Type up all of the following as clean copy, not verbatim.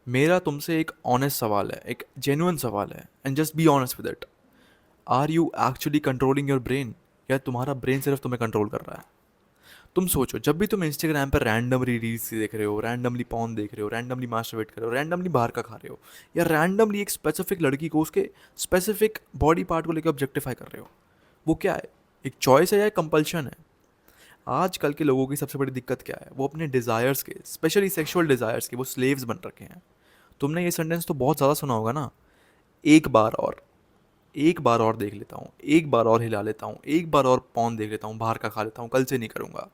मेरा तुमसे एक ऑनेस्ट सवाल है, एक जेन्युइन सवाल है, and just be honest with it. Are you actually controlling your brain, या तुम्हारा ब्रेन सिर्फ तुम्हें कंट्रोल कर रहा है? तुम सोचो, जब भी तुम इंस्टाग्राम पर रैंडमली रील्स देख रहे हो, रैंडमली पॉन देख रहे हो, रैंडमली मास्टरबेट कर रहे हो, रैंडमली बाहर का खा रहे हो, या रैंडमली एक स्पेसिफिक लड़की को उसके स्पेसिफिक बॉडी पार्ट को लेकर ऑब्जेक्टिफाई कर रहे हो, वो क्या है? एक चॉइस है या एक कंपल्शन है? आजकल के लोगों की सबसे बड़ी दिक्कत क्या है? वो अपने डिज़ायर्स के, स्पेशली सेक्सुअल डिज़ायर्स के, वो स्लेव्स बन रखे हैं। तुमने ये सेंटेंस तो बहुत ज़्यादा सुना होगा ना, एक बार और, एक बार और देख लेता हूँ, एक बार और हिला लेता हूँ, एक बार और पॉन देख लेता हूँ, बाहर का खा लेता हूँ, कल से नहीं करूँगा।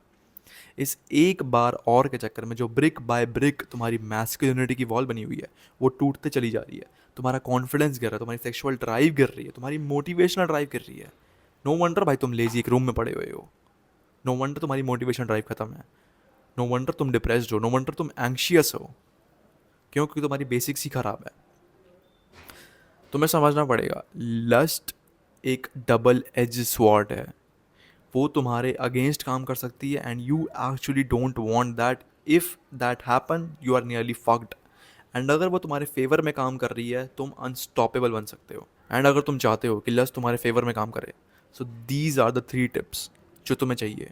इस एक बार और के चक्कर में जो ब्रिक बाय ब्रिक तुम्हारी मैस्कुलिनिटी की वॉल बनी हुई है, वो टूटते चली जा रही है। तुम्हारा कॉन्फिडेंस गिर रहा है, तुम्हारी सेक्सुअल ड्राइव गिर रही है, तुम्हारी मोटिवेशनल ड्राइव गिर रही है। नो वंडर भाई तुम लेजी एक रूम में पड़े हुए हो। नो वंडर तुम्हारी मोटिवेशन ड्राइव खत्म है। नो वंडर तुम डिप्रेस्ड हो। नो वंडर तुम एंग्शियस हो। क्यों? क्योंकि तुम्हारी बेसिक्स ही खराब है। तुम्हें समझना पड़ेगा, लस्ट एक डबल एज स्वॉर्ड है। वो तुम्हारे अगेंस्ट काम कर सकती है, and you actually don't want that. If that happen you are nearly fucked. And अगर वो तुम्हारे फेवर में काम कर रही है, तुम अनस्टॉपेबल बन सकते हो। एंड अगर तुम चाहते हो कि लस्ट तुम्हारे फेवर में काम करे, so these are the 3 tips जो तुम्हें चाहिए।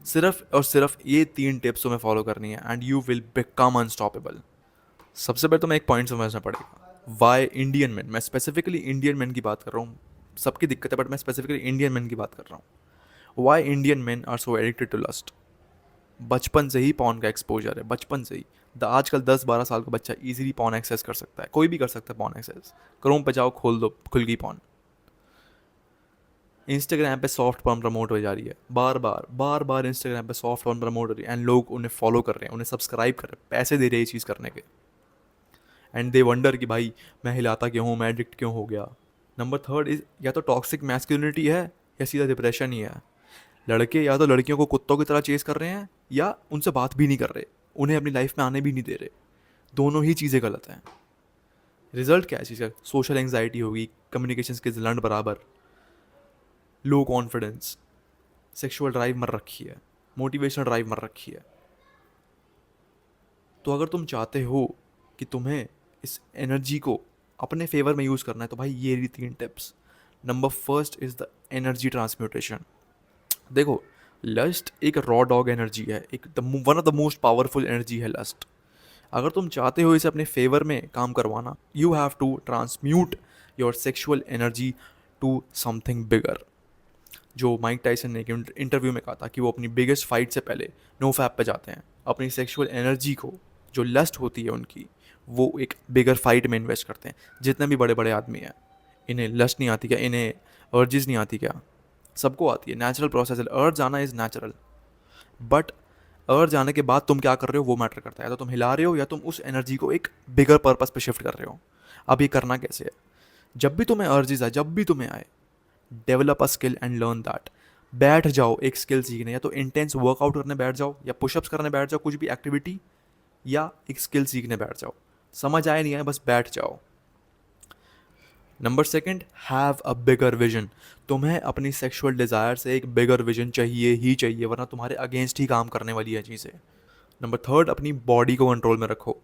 सिर्फ और सिर्फ ये 3 टिप्स तुम्हें फॉलो करनी है, and you will become unstoppable. सबसे पहले तो मैं एक पॉइंट समझना पड़ेगा, वाई इंडियन मैन, मैं स्पेसिफिकली इंडियन मैन की बात कर रहा हूँ। सबकी दिक्कत है, बट मैं स्पेसिफिकली इंडियन मैन की बात कर रहा हूँ। Why Indian man are so addicted to lust? बचपन से ही पॉन का एक्सपोजर है, बचपन से ही। आजकल 10-12 साल का बच्चा इजीली पॉन एक्सेस कर सकता है, कोई भी कर सकता है पॉन एक्सेस। क्रोम पे जाओ, खोल दो, खुल गई पॉन। इंस्टाग्राम पे सॉफ्ट पॉन प्रमोट हो जा रही है, बार बार बार बार इंस्टाग्राम पे सॉफ्ट पॉन प्रमोट हो रही है, एंड लोग उन्हें फॉलो कर रहे हैं, उन्हें सब्सक्राइब कर रहे हैं, पैसे दे रहे हैं ये चीज़ करने के। एंड दे वंडर कि भाई मैं हिलाता क्यों हूँ, मैं एडिक्ट क्यों हो गया। नंबर थर्ड इज, या तो टॉक्सिक मैस्कुलिनिटी है, या सीधा डिप्रेशन ही है। लड़के या तो लड़कियों को कुत्तों की तरह चेस कर रहे हैं, या उनसे बात भी नहीं कर रहे, उन्हें अपनी लाइफ में आने भी नहीं दे रहे। दोनों ही चीज़ें गलत हैं। रिजल्ट क्या है चीज़ का? सोशल एंग्जाइटी होगी, कम्युनिकेशन स्किल्स लंड बराबर, लो कॉन्फिडेंस, सेक्सुअल ड्राइव मर रखी है, मोटिवेशनल ड्राइव मर रखी है। तो अगर तुम चाहते हो कि तुम्हें इस एनर्जी को अपने फेवर में यूज़ करना है, तो भाई ये रही 3 tips. Number first is the energy transmutation. देखो, लस्ट एक रॉ डॉग एनर्जी है, एक one of the most powerful energy है लस्ट। अगर तुम चाहते हो इसे अपने फेवर में काम करवाना, you have to transmute your sexual energy to something bigger. जो माइक टाइसन ने एक इंटरव्यू में कहा था कि वो अपनी बिगेस्ट फाइट से पहले नो फैप पे जाते हैं, अपनी सेक्सुअल एनर्जी को, जो लस्ट होती है उनकी, वो एक बिगर फाइट में इन्वेस्ट करते हैं। जितने भी बड़े बड़े आदमी हैं, इन्हें लस्ट नहीं आती क्या? इन्हें अर्जिस नहीं आती क्या? सबको आती है, नेचुरल प्रोसेस है। अर्ज जाना इज़ नेचुरल, बट अर्ज जाने के बाद तुम क्या कर रहे हो वो मैटर करता है। या तो तुम हिला रहे हो, या तुम उस एनर्जी को एक बिगर पर्पस पे शिफ्ट कर रहे हो। अब ये करना कैसे है? जब भी तुम्हें अर्जिस आए, जब भी तुम्हें आए, develop a skill and learn that. बैठ जाओ एक स्किल सीखने, या तो इंटेंस वर्कआउट करने बैठ जाओ, या पुशअप्स करने बैठ जाओ, कुछ भी एक्टिविटी, या एक स्किल सीखने बैठ जाओ। समझ आए नहीं आए, बस बैठ जाओ। Number second, have a bigger vision. तुम्हें अपनी सेक्सुअल डिज़ायर से एक बिगर विजन चाहिए ही चाहिए, वरना तुम्हारे अगेंस्ट ही काम करने वाली है चीज़ें। नंबर थर्ड, अपनी बॉडी को कंट्रोल में रखो।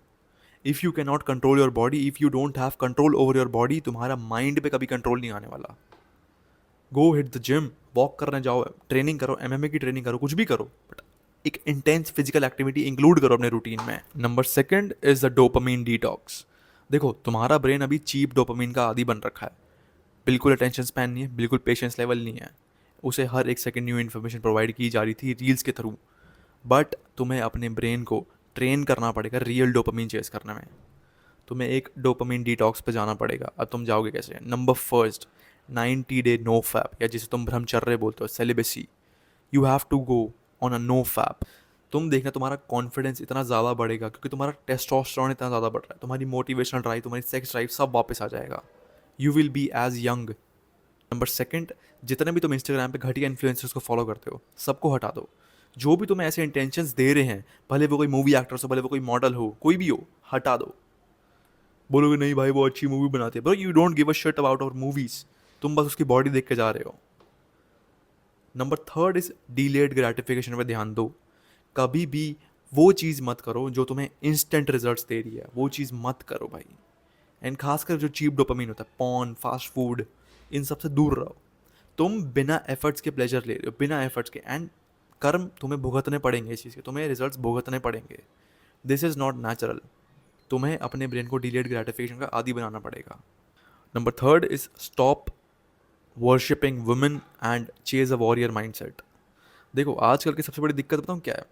If you can not control your body, if you don't have control over your body, तुम्हारा माइंड पे कभी कंट्रोल नहीं आने वाला। गो हिट द जिम, वॉक करने जाओ, ट्रेनिंग करो, एमएमए की ट्रेनिंग करो, कुछ भी करो, बट एक इंटेंस फिजिकल एक्टिविटी इंक्लूड करो अपने रूटीन में। Number second is the dopamine detox. देखो, तुम्हारा ब्रेन अभी चीप डोपामीन का आदी बन रखा है। बिल्कुल अटेंशन स्पैन नहीं है, बिल्कुल पेशेंस लेवल नहीं है। उसे हर एक सेकंड न्यू इन्फॉर्मेशन प्रोवाइड की जा रही थी रील्स के थ्रू। बट तुम्हें अपने ब्रेन को ट्रेन करना पड़ेगा रियल डोपामीन चेस करने में। तुम्हें एक डोपामीन डिटॉक्स पे जाना पड़ेगा। अब तुम जाओगे कैसे? Number first, 90 day no fap, या जिसे तुम ब्रह्मचर्य बोलते हो, celibacy. You have to go on a no fap. तुम देखना, तुम्हारा कॉन्फिडेंस इतना ज़्यादा बढ़ेगा, क्योंकि तुम्हारा टेस्टोस्टेरोन इतना ज़्यादा बढ़ रहा है, तुम्हारी मोटिवेशनल ड्राइव, तुम्हारी सेक्स ड्राइव सब वापस आ जाएगा। You will be as young. Number second, जितने भी तुम इंस्टाग्राम पे घटिया इन्फ्लुएंसर्स को फॉलो करते हो, सबको हटा दो। जो भी तुम्हें ऐसे इंटेंशंस दे रहे हैं, भले वो कोई मूवी एक्ट्रेस हो, भले वो कोई मॉडल हो, कोई भी हो, हटा दो। बोलोगे नहीं भाई वो अच्छी मूवी बनाती है, bro you don't give a shit about our movies. तुम बस उसकी बॉडी देख के जा रहे हो। Number third is delayed gratification पे ध्यान दो। कभी भी वो चीज़ मत करो जो तुम्हें इंस्टेंट रिजल्ट्स दे रही है, वो चीज़ मत करो भाई। एंड खासकर जो चीप डोपामीन होता है, पॉर्न, फास्ट फूड, इन सब से दूर रहो। तुम बिना एफर्ट्स के प्लेजर ले रहे हो, बिना एफर्ट्स के, एंड कर्म तुम्हें भुगतने पड़ेंगे इस चीज़ के, तुम्हें रिजल्ट्स भुगतने पड़ेंगे। This is not natural. तुम्हें अपने ब्रेन को डिलेड ग्रेटिफिकेशन का आदी बनाना पड़ेगा। Number third is stop worshipping women and chase a warrior mindset. देखो आजकल की सबसे बड़ी दिक्कत बताऊँ क्या है,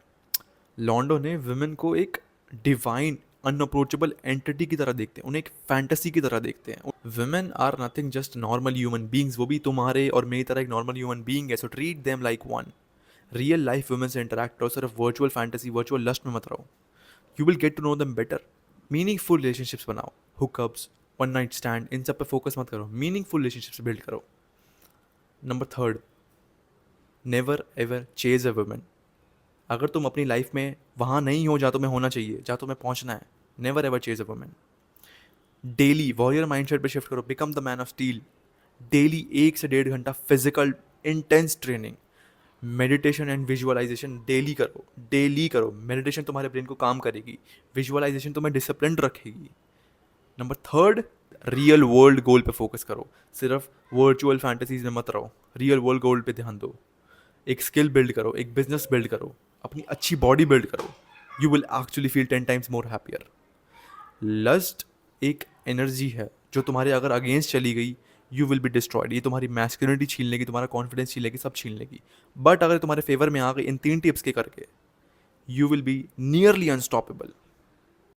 लॉन्डो ने वुमेन को एक डिवाइन अनअप्रोचेबल एंटिटी की तरह देखते हैं, उन्हें एक फैंटेसी की तरह देखते हैं। Women are nothing just normal human beings, वो भी तुम्हारे और मेरी तरह एक नॉर्मल ह्यूमन बींग है, so treat them like one. Real life women से इंटरैक्ट करो, सिर्फ वर्चुअल फैंटेसी, वर्चुअल लस्ट में मत रहो। You will get to know them better. Meaningful relationships बनाओ, हुकअप्स, वन नाइट स्टैंड, इन सब पे फोकस मत करो, मीनिंगफुल रिलेशनशिप्स बिल्ड करो। Number third, never ever chase a women. अगर तुम अपनी लाइफ में वहाँ नहीं हो जहाँ तुम्हें होना चाहिए, जहाँ तुम्हें पहुँचना है, never ever chase a women. Daily warrior mindset पे शिफ्ट करो, become the man of steel. Daily 1 से 1.5 घंटा physical intense training, meditation and visualization daily करो, डेली करो। मेडिटेशन तुम्हारे ब्रेन को काम करेगी, विजुअलाइजेशन तुम्हें डिसिप्लिन रखेगी। Number third, real world goal पे फोकस करो, सिर्फ वर्चुअल फैंटेसीज में मत रहो, रियल वर्ल्ड गोल पे ध्यान दो। एक स्किल बिल्ड करो, एक बिजनेस बिल्ड करो, अपनी अच्छी बॉडी बिल्ड करो। You will actually feel 10 times more happier. Lust एक एनर्जी है जो तुम्हारे अगर अगेंस्ट चली गई, यू विल बी डिस्ट्रॉयड। ये तुम्हारी मैस्कुलिनिटी छीन लेगी, तुम्हारा कॉन्फिडेंस छीन लेगी, सब छीन लेगी। बट अगर तुम्हारे फेवर में आ गई इन 3 टिप्स के करके, you will be nearly unstoppable.